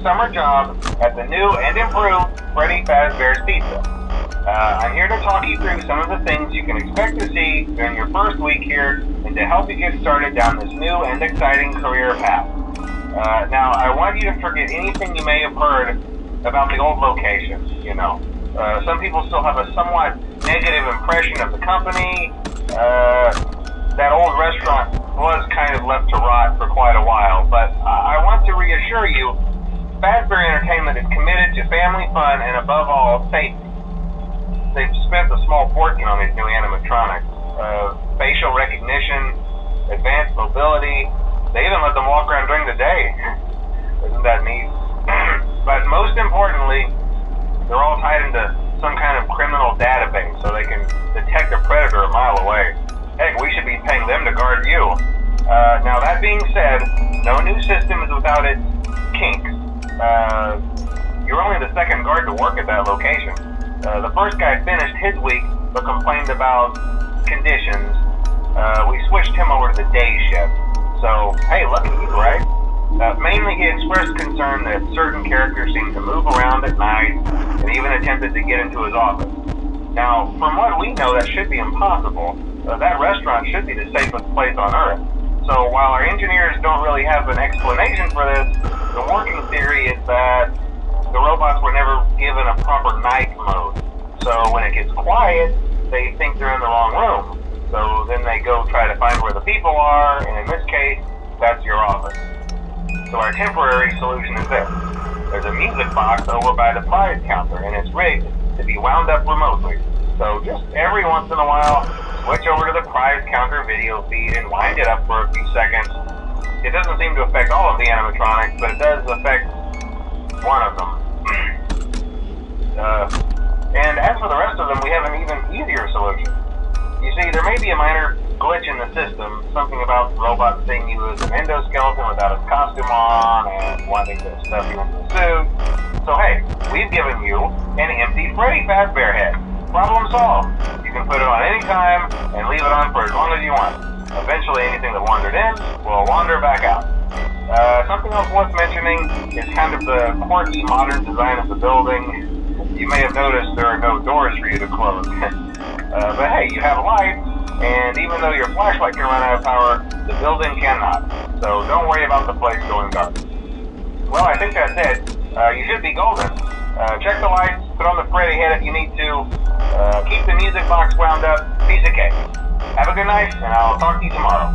summer job at the new and improved Freddy Fazbear's Pizza. I'm here to talk you through some of the things you can expect to see during your first week here and to help you get started down this new and exciting career path. Now, I want you to forget anything you may have heard about the old location, you know. Some people still have a somewhat negative impression of the company. That old restaurant was kind of left to rot for quite a while, but I want to reassure you, Fazbear Entertainment is committed to family fun and above all, safety. They've spent a small fortune on these new animatronics. Facial recognition, advanced mobility. They even let them walk around during the day. Isn't that neat? But most importantly, they're all tied into some kind of criminal database so they can detect a predator a mile away. Heck, we should be paying them to guard you. Now that being said, no new system is without its kinks. You're only the second guard to work at that location. The first guy finished his week but complained about conditions. We switched him over to the day shift. So, hey, lucky you, right? Mainly he expressed concern that certain characters seemed to move around at night and even attempted to get into his office. Now, from what we know, that should be impossible. That restaurant should be the safest place on Earth. So while our engineers don't really have an explanation for this, the working theory is that the robots were never given a proper night mode. So when it gets quiet, they think they're in the wrong room. So then they go try to find where the people are, and in this case, that's your office. So our temporary solution is this. There's a music box over by the prize counter, and it's rigged to be wound up remotely. So just every once in a while, switch over to the prize counter video feed and wind it up for a few seconds. It doesn't seem to affect all of the animatronics, but it does affect one of them. And as for the rest of them, we have an even easier solution. You see, there may be a minor glitch in the system, something about the robot seeing you as an endoskeleton without his costume on and wanting to stuff you into a suit. So hey, we've given you an empty Freddy Fazbear head. Problem solved. You can put it on any time and leave it on for as long as you want. Eventually anything that wandered in will wander back out. Something else worth mentioning is kind of the quirky modern design of the building. You may have noticed there are no doors for you to close. But hey, you have lights, and even though your flashlight can run out of power, the building cannot. So don't worry about the place going dark. Well, I think that's it. You should be golden. Check the lights, put on the Freddy head if you need to. Keep the music box wound up. Piece of cake. Have a good night, and I'll talk to you tomorrow.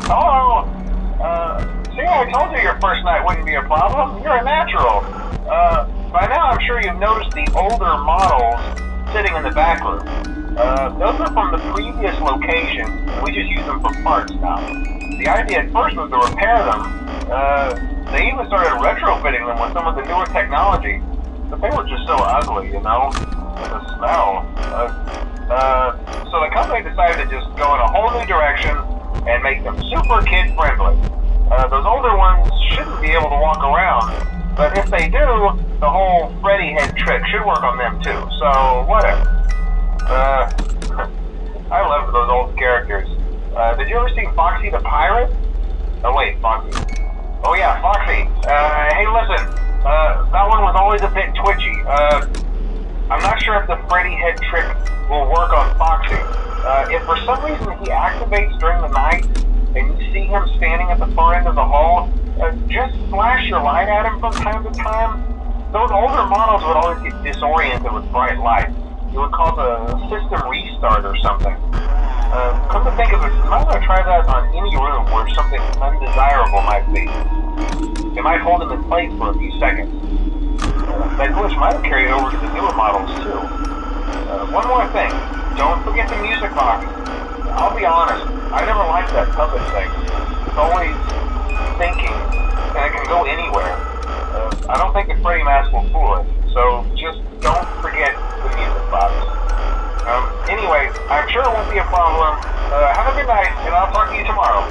Hello? See, I told you your first night wouldn't be a problem. You're a natural. By now I'm sure you've noticed the older models sitting in the back room. Those are from the previous location. We just use them for parts now. The idea at first was to repair them. They even started retrofitting them with some of the newer technology, but they were just so ugly, you know, and the smell. So the company decided to just go in a whole new direction and make them super kid-friendly. Those older ones shouldn't be able to walk around, but if they do, the whole Freddy head trick should work on them too, so whatever. I loved those old characters. Did you ever see Foxy the Pirate? Oh wait, Foxy. Oh yeah, Foxy. Hey listen, that one was always a bit twitchy. I'm not sure if the Freddy head trick will work on Foxy. If for some reason he activates during the night, and you see him standing at the far end of the hall, just flash your light at him from time to time. Those older models would always get disoriented with bright light. You would cause a system restart or something. Come to think of it, you might want to try that on any room where something undesirable might be. It might hold him in place for a few seconds. That glitch might have carried over to the newer models too. One more thing, don't forget the music box. I'll be honest, I never liked that puppet thing. It's always thinking, and it can go anywhere. I don't think the Freddy mask will fool it, so just don't forget the music box. Anyway, I'm sure it won't be a problem. Have a good night, and I'll talk to you tomorrow.